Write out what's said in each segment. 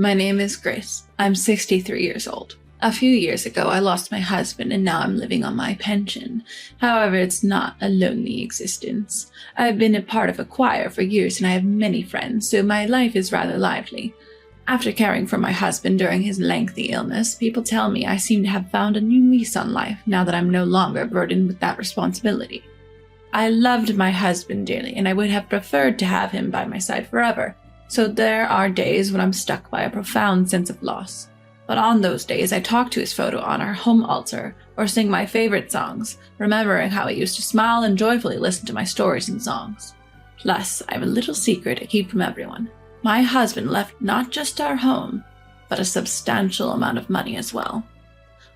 My name is Grace. I'm 63 years old. A few years ago, I lost my husband and now I'm living on my pension. However, it's not a lonely existence. I've been a part of a choir for years and I have many friends, so my life is rather lively. After caring for my husband during his lengthy illness, people tell me I seem to have found a new lease on life now that I'm no longer burdened with that responsibility. I loved my husband dearly and I would have preferred to have him by my side forever. So there are days when I'm struck by a profound sense of loss. But on those days, I talk to his photo on our home altar or sing my favorite songs, remembering how I used to smile and joyfully listen to my stories and songs. Plus, I have a little secret I keep from everyone. My husband left not just our home, but a substantial amount of money as well.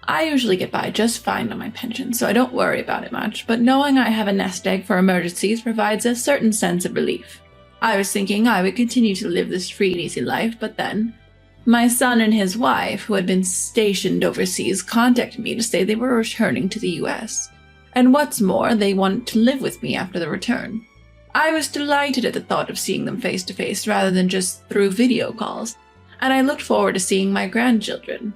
I usually get by just fine on my pension, so I don't worry about it much, but knowing I have a nest egg for emergencies provides a certain sense of relief. I was thinking I would continue to live this free and easy life, but then my son and his wife, who had been stationed overseas, contacted me to say they were returning to the US. And what's more, they wanted to live with me after the return. I was delighted at the thought of seeing them face to face rather than just through video calls, and I looked forward to seeing my grandchildren.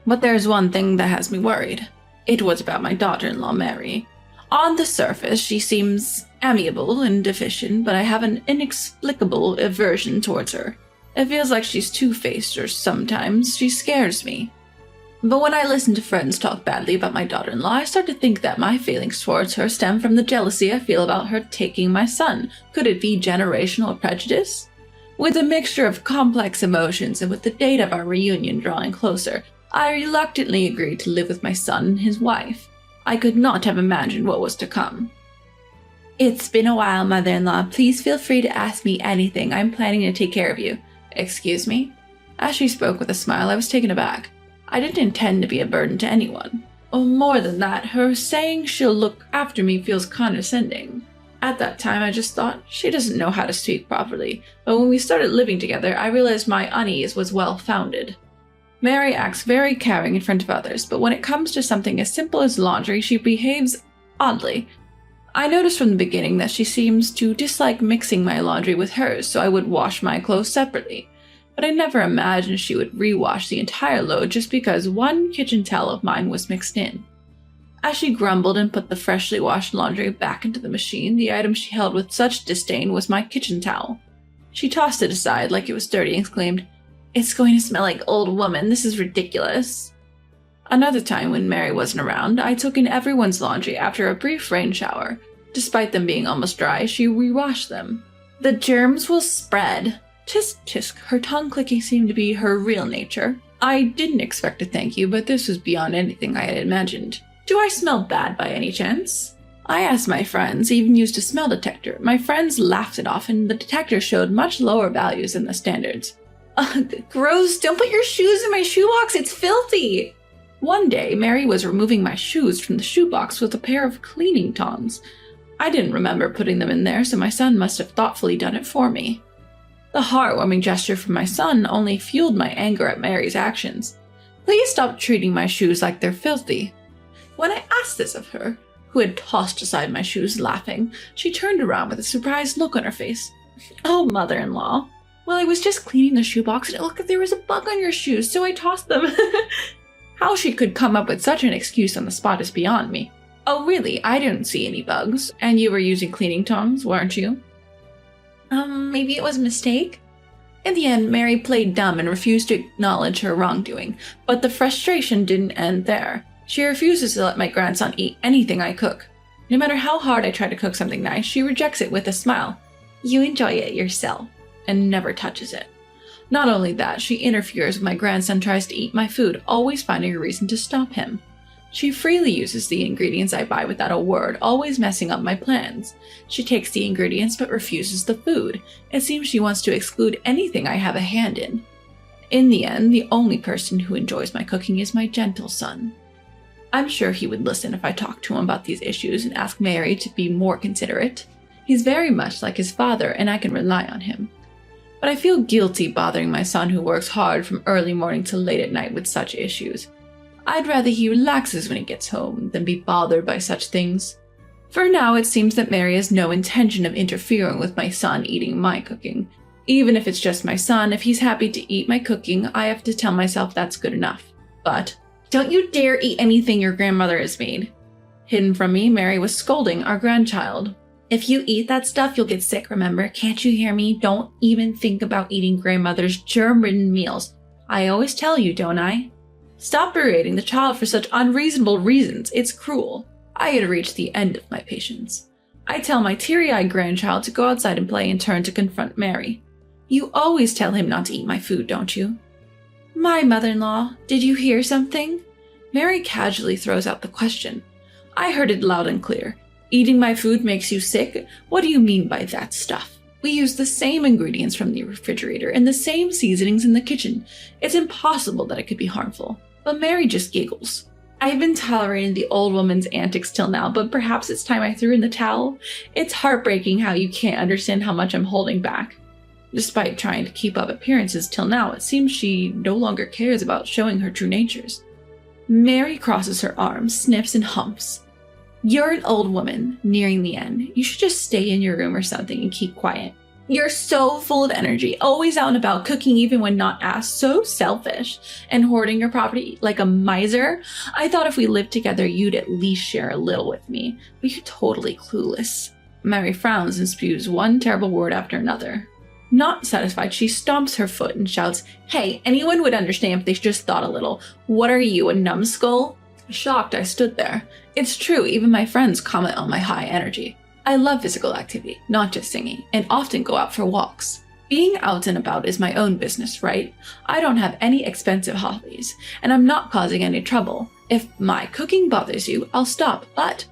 But there's one thing that has me worried. It was about my daughter-in-law, Mary. On the surface, she seems amiable and efficient, but I have an inexplicable aversion towards her. It feels like she's two-faced, or sometimes she scares me. But when I listen to friends talk badly about my daughter-in-law, I start to think that my feelings towards her stem from the jealousy I feel about her taking my son. Could it be generational prejudice? With a mixture of complex emotions and with the date of our reunion drawing closer, I reluctantly agreed to live with my son and his wife. I could not have imagined what was to come. It's been a while, mother-in-law. Please feel free to ask me anything. I'm planning to take care of you. Excuse me? As she spoke with a smile, I was taken aback. I didn't intend to be a burden to anyone. Oh, more than that, her saying she'll look after me feels condescending. At that time, I just thought, she doesn't know how to speak properly. But when we started living together, I realized my unease was well-founded. Mary acts very caring in front of others, but when it comes to something as simple as laundry, she behaves oddly. I noticed from the beginning that she seems to dislike mixing my laundry with hers, so I would wash my clothes separately. But I never imagined she would rewash the entire load just because one kitchen towel of mine was mixed in. As she grumbled and put the freshly washed laundry back into the machine, the item she held with such disdain was my kitchen towel. She tossed it aside like it was dirty and exclaimed, "It's going to smell like old woman. This is ridiculous." Another time when Mary wasn't around, I took in everyone's laundry after a brief rain shower. Despite them being almost dry, she rewashed them. "The germs will spread." Tisk tisk, her tongue clicking seemed to be her real nature. I didn't expect a thank you, but this was beyond anything I had imagined. "Do I smell bad by any chance?" I asked my friends, even used a smell detector. My friends laughed it off, and the detector showed much lower values than the standards. Gross, don't put your shoes in my shoebox, it's filthy! One day, Mary was removing my shoes from the shoebox with a pair of cleaning tongs. I didn't remember putting them in there, so my son must have thoughtfully done it for me. The heartwarming gesture from my son only fueled my anger at Mary's actions. "Please stop treating my shoes like they're filthy." When I asked this of her, who had tossed aside my shoes laughing, she turned around with a surprised look on her face. "Oh, mother-in-law. Well, I was just cleaning the shoebox and it looked like there was a bug on your shoes, so I tossed them." How she could come up with such an excuse on the spot is beyond me. "Oh, really? I didn't see any bugs. And you were using cleaning tongs, weren't you?" Maybe it was a mistake?" In the end, Mary played dumb and refused to acknowledge her wrongdoing, but the frustration didn't end there. She refuses to let my grandson eat anything I cook. No matter how hard I try to cook something nice, she rejects it with a smile. "You enjoy it yourself," and never touches it. Not only that, she interferes when my grandson tries to eat my food, always finding a reason to stop him. She freely uses the ingredients I buy without a word, always messing up my plans. She takes the ingredients but refuses the food. It seems she wants to exclude anything I have a hand in. In the end, the only person who enjoys my cooking is my gentle son. I'm sure he would listen if I talked to him about these issues and asked Mary to be more considerate. He's very much like his father, and I can rely on him. But I feel guilty bothering my son who works hard from early morning till late at night with such issues. I'd rather he relaxes when he gets home than be bothered by such things. For now, it seems that Mary has no intention of interfering with my son eating my cooking. Even if it's just my son, if he's happy to eat my cooking, I have to tell myself that's good enough. But don't you dare eat anything your grandmother has made. Hidden from me, Mary was scolding our grandchild. If you eat that stuff, you'll get sick, remember? Can't you hear me? Don't even think about eating grandmother's germ-ridden meals. I always tell you, don't I? Stop berating the child for such unreasonable reasons. It's cruel. I had reached the end of my patience. I tell my teary-eyed grandchild to go outside and play and turn to confront Mary. You always tell him not to eat my food, don't you? My mother-in-law, did you hear something? Mary casually throws out the question. I heard it loud and clear. Eating my food makes you sick? What do you mean by that stuff? We use the same ingredients from the refrigerator and the same seasonings in the kitchen. It's impossible that it could be harmful. But Mary just giggles. I've been tolerating the old woman's antics till now, but perhaps it's time I threw in the towel. It's heartbreaking how you can't understand how much I'm holding back. Despite trying to keep up appearances till now, it seems she no longer cares about showing her true natures. Mary crosses her arms, sniffs, and humps. You're an old woman, nearing the end. You should just stay in your room or something and keep quiet. You're so full of energy, always out and about, cooking even when not asked, so selfish, and hoarding your property like a miser. I thought if we lived together, you'd at least share a little with me, but you're totally clueless. Mary frowns and spews one terrible word after another. Not satisfied, she stomps her foot and shouts, Hey, anyone would understand if they just thought a little. What are you, a numbskull? Shocked, I stood there. It's true, even my friends comment on my high energy. I love physical activity, not just singing, and often go out for walks. Being out and about is my own business, right? I don't have any expensive hobbies, and I'm not causing any trouble. If my cooking bothers you, I'll stop, but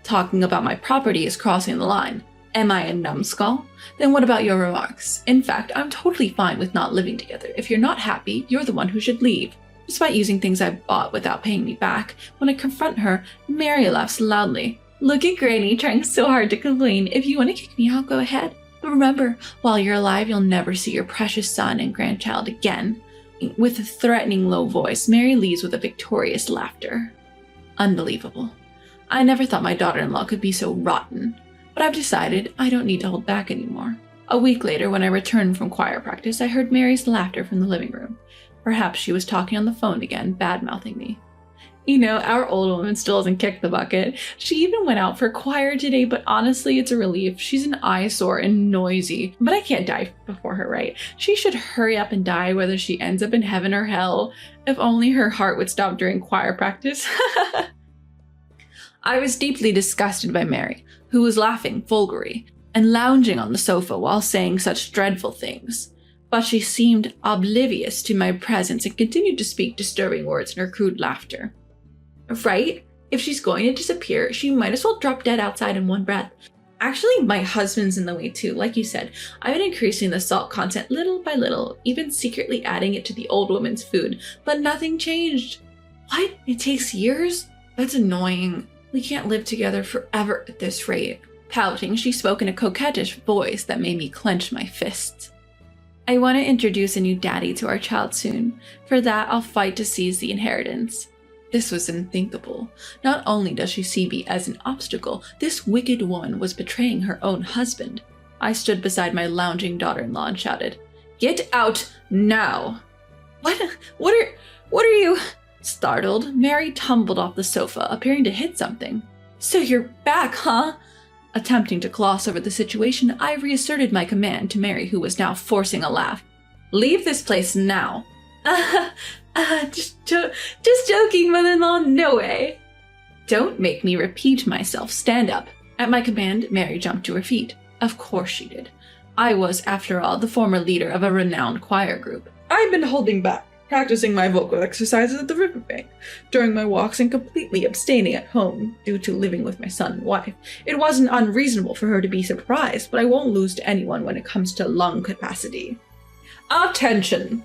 talking about my property is crossing the line. Am I a numbskull? Then what about your remarks? In fact, I'm totally fine with not living together. If you're not happy, you're the one who should leave. Despite using things I bought without paying me back, when I confront her, Mary laughs loudly. Look at Granny trying so hard to complain. If you want to kick me out, go ahead. But remember, while you're alive, you'll never see your precious son and grandchild again. With a threatening low voice, Mary leaves with a victorious laughter. Unbelievable. I never thought my daughter-in-law could be so rotten. But I've decided I don't need to hold back anymore. A week later, when I returned from choir practice, I heard Mary's laughter from the living room. Perhaps she was talking on the phone again, bad-mouthing me. You know, our old woman still hasn't kicked the bucket. She even went out for choir today, but honestly, it's a relief. She's an eyesore and noisy. But I can't die before her, right? She should hurry up and die, whether she ends up in heaven or hell. If only her heart would stop during choir practice. I was deeply disgusted by Mary, who was laughing vulgarly and lounging on the sofa while saying such dreadful things. But she seemed oblivious to my presence and continued to speak disturbing words in her crude laughter. Right? If she's going to disappear, she might as well drop dead outside in one breath. Actually, my husband's in the way too. Like you said, I've been increasing the salt content little by little, even secretly adding it to the old woman's food, but nothing changed. What? It takes years? That's annoying. We can't live together forever at this rate. Pouting, she spoke in a coquettish voice that made me clench my fists. I want to introduce a new daddy to our child soon. For that, I'll fight to seize the inheritance. This was unthinkable. Not only does she see me as an obstacle, this wicked woman was betraying her own husband. I stood beside my lounging daughter-in-law and shouted, Get out now! What are you? Startled, Mary tumbled off the sofa, appearing to hit something. So you're back, huh? Attempting to gloss over the situation, I reasserted my command to Mary, who was now forcing a laugh. Leave this place now. Just joking, mother-in-law, no way. Don't make me repeat myself. Stand up. At my command, Mary jumped to her feet. Of course she did. I was, after all, the former leader of a renowned choir group. I've been holding back, practicing my vocal exercises at the riverbank, during my walks and completely abstaining at home due to living with my son and wife. It wasn't unreasonable for her to be surprised, but I won't lose to anyone when it comes to lung capacity. Attention!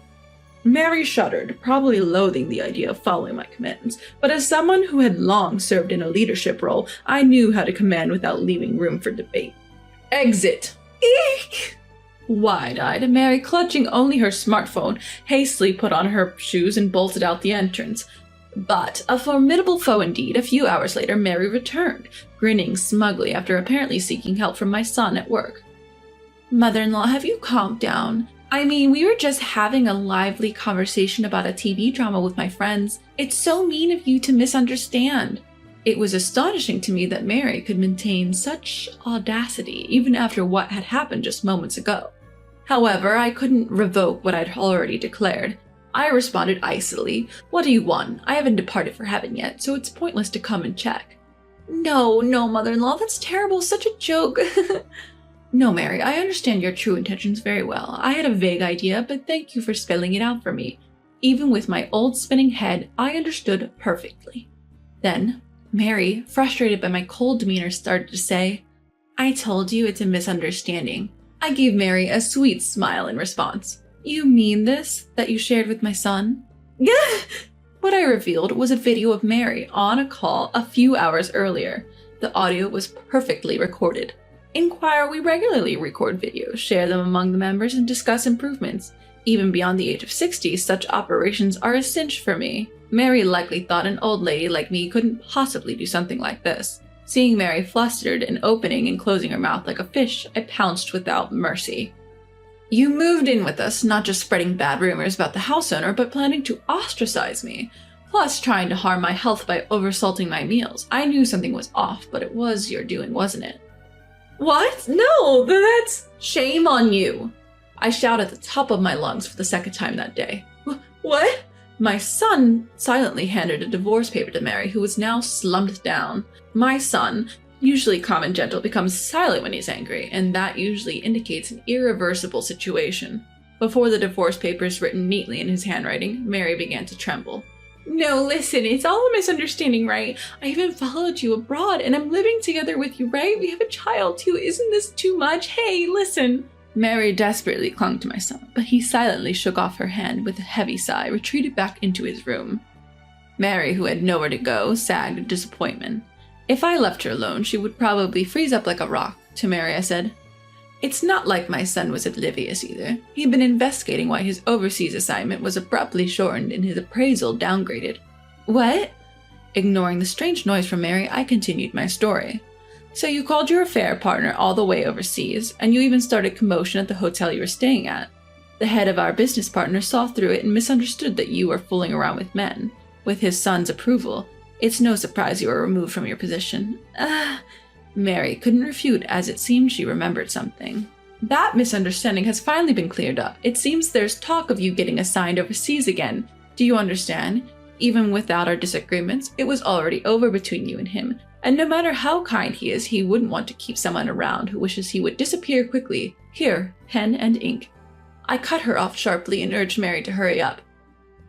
Mary shuddered, probably loathing the idea of following my commands, but as someone who had long served in a leadership role, I knew how to command without leaving room for debate. Exit! Eek! Wide-eyed, Mary, clutching only her smartphone, hastily put on her shoes and bolted out the entrance. But, a formidable foe indeed, a few hours later Mary returned, grinning smugly after apparently seeking help from my son at work. Mother-in-law, have you calmed down? I mean, we were just having a lively conversation about a TV drama with my friends. It's so mean of you to misunderstand. It was astonishing to me that Mary could maintain such audacity even after what had happened just moments ago. However, I couldn't revoke what I'd already declared. I responded icily, "What do you want? I haven't departed for heaven yet, so it's pointless to come and check." No, mother-in-law, that's terrible, such a joke. No, Mary, I understand your true intentions very well. I had a vague idea, but thank you for spelling it out for me. Even with my old spinning head, I understood perfectly. Then, Mary, frustrated by my cold demeanor, started to say, "I told you it's a misunderstanding." I gave Mary a sweet smile in response. "You mean this, that you shared with my son?" What I revealed was a video of Mary on a call a few hours earlier. The audio was perfectly recorded. In Choir, we regularly record videos, share them among the members, and discuss improvements. Even beyond the age of 60, such operations are a cinch for me. Mary likely thought an old lady like me couldn't possibly do something like this. Seeing Mary flustered and opening and closing her mouth like a fish, I pounced without mercy. "You moved in with us, not just spreading bad rumors about the house owner, but planning to ostracize me, plus trying to harm my health by oversalting my meals. I knew something was off, but it was your doing, wasn't it?" "What? No, that's shame on you!" I shouted at the top of my lungs for the second time that day. "What?" My son silently handed a divorce paper to Mary, who was now slumped down. My son, usually calm and gentle, becomes silent when he's angry, and that usually indicates an irreversible situation. Before the divorce papers written neatly in his handwriting, Mary began to tremble. "No, listen, it's all a misunderstanding, right? I even followed you abroad, and I'm living together with you, right? We have a child, too. Isn't this too much? Hey, listen." Mary desperately clung to my son, but he silently shook off her hand with a heavy sigh, retreated back into his room. Mary, who had nowhere to go, sagged in disappointment. If I left her alone, she would probably freeze up like a rock. To Mary, I said, "It's not like my son was oblivious either. He'd been investigating why his overseas assignment was abruptly shortened and his appraisal downgraded." "What?" Ignoring the strange noise from Mary, I continued my story. "So you called your affair partner all the way overseas, and you even started commotion at the hotel you were staying at. The head of our business partner saw through it and misunderstood that you were fooling around with men. With his son's approval, it's no surprise you were removed from your position." Mary couldn't refute, as it seemed she remembered something. "That misunderstanding has finally been cleared up. It seems there's talk of you getting assigned overseas again. Do you understand? Even without our disagreements, it was already over between you and him. And no matter how kind he is, he wouldn't want to keep someone around who wishes he would disappear quickly. Here, pen and ink." I cut her off sharply and urged Mary to hurry up.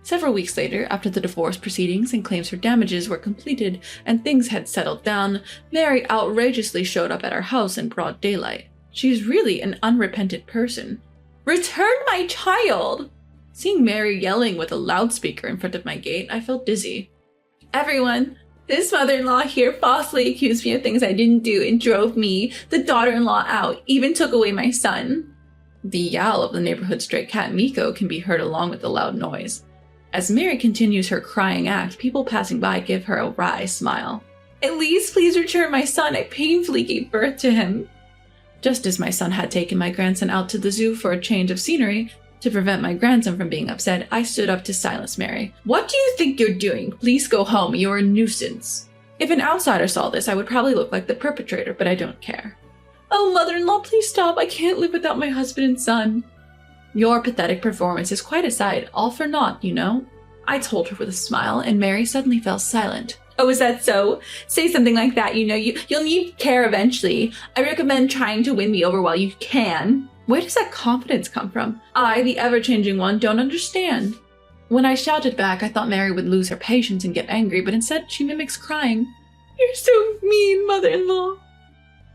Several weeks later, after the divorce proceedings and claims for damages were completed and things had settled down, Mary outrageously showed up at our house in broad daylight. She's really an unrepentant person. "Return my child!" Seeing Mary yelling with a loudspeaker in front of my gate, I felt dizzy. "Everyone, this mother-in-law here falsely accused me of things I didn't do and drove me, the daughter-in-law, out, even took away my son." The yowl of the neighborhood stray cat Miko can be heard along with the loud noise. As Mary continues her crying act, people passing by give her a wry smile. "At least please return my son. I painfully gave birth to him." Just as my son had taken my grandson out to the zoo for a change of scenery, to prevent my grandson from being upset, I stood up to silence Mary. "What do you think you're doing? Please go home. You're a nuisance." If an outsider saw this, I would probably look like the perpetrator, but I don't care. "Oh, mother-in-law, please stop. I can't live without my husband and son." "Your pathetic performance is quite a sight, all for naught, you know," I told her with a smile, and Mary suddenly fell silent. "Oh, is that so? Say something like that, you'll need care eventually. I recommend trying to win me over while you can." Where does that confidence come from? I, the ever-changing one, don't understand. When I shouted back, I thought Mary would lose her patience and get angry, but instead she mimics crying. "You're so mean, mother-in-law."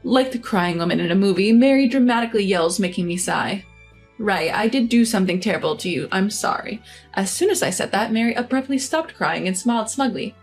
Like the crying woman in a movie, Mary dramatically yells, making me sigh. "Right, I did do something terrible to you. I'm sorry." As soon as I said that, Mary abruptly stopped crying and smiled smugly.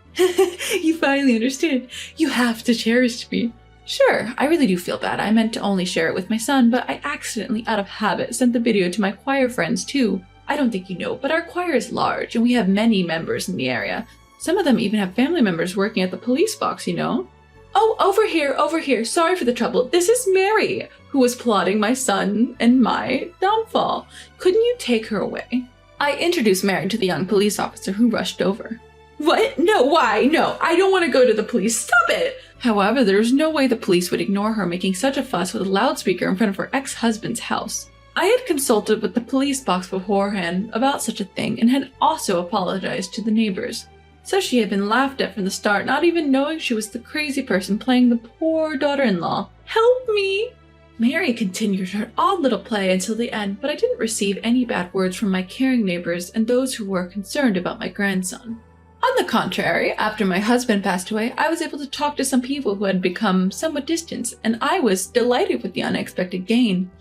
"You finally understood. You have to cherish me." "Sure, I really do feel bad. I meant to only share it with my son, but I accidentally, out of habit, sent the video to my choir friends too. I don't think you know, but our choir is large, and we have many members in the area. Some of them even have family members working at the police box, you know." "Oh, over here. Sorry for the trouble. This is Mary." who was plotting my son and my downfall. Couldn't you take her away? I introduced Mary to the young police officer who rushed over. What? No, why? No, I don't want to go to the police. Stop it! However, there was no way the police would ignore her making such a fuss with a loudspeaker in front of her ex-husband's house. I had consulted with the police box beforehand about such a thing and had also apologized to the neighbors. So she had been laughed at from the start, not even knowing she was the crazy person playing the poor daughter-in-law. Help me! Mary continued her odd little play until the end, but I didn't receive any bad words from my caring neighbors and those who were concerned about my grandson. On the contrary, after my husband passed away, I was able to talk to some people who had become somewhat distant, and I was delighted with the unexpected gain.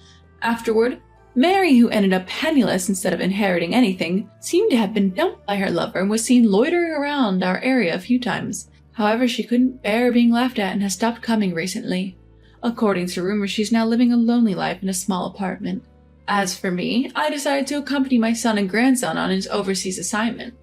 Afterward, Mary, who ended up penniless instead of inheriting anything, seemed to have been dumped by her lover and was seen loitering around our area a few times. However, she couldn't bear being laughed at and has stopped coming recently. According to rumors, she's now living a lonely life in a small apartment. As for me, I decided to accompany my son and grandson on his overseas assignment.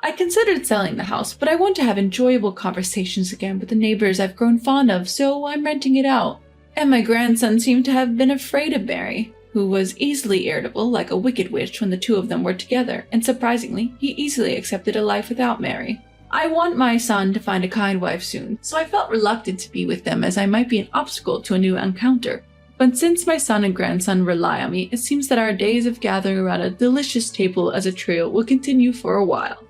I considered selling the house, but I want to have enjoyable conversations again with the neighbors I've grown fond of, so I'm renting it out. And my grandson seemed to have been afraid of Mary, who was easily irritable like a wicked witch when the two of them were together, and surprisingly, he easily accepted a life without Mary. I want my son to find a kind wife soon, so I felt reluctant to be with them as I might be an obstacle to a new encounter. But since my son and grandson rely on me, it seems that our days of gathering around a delicious table as a trio will continue for a while.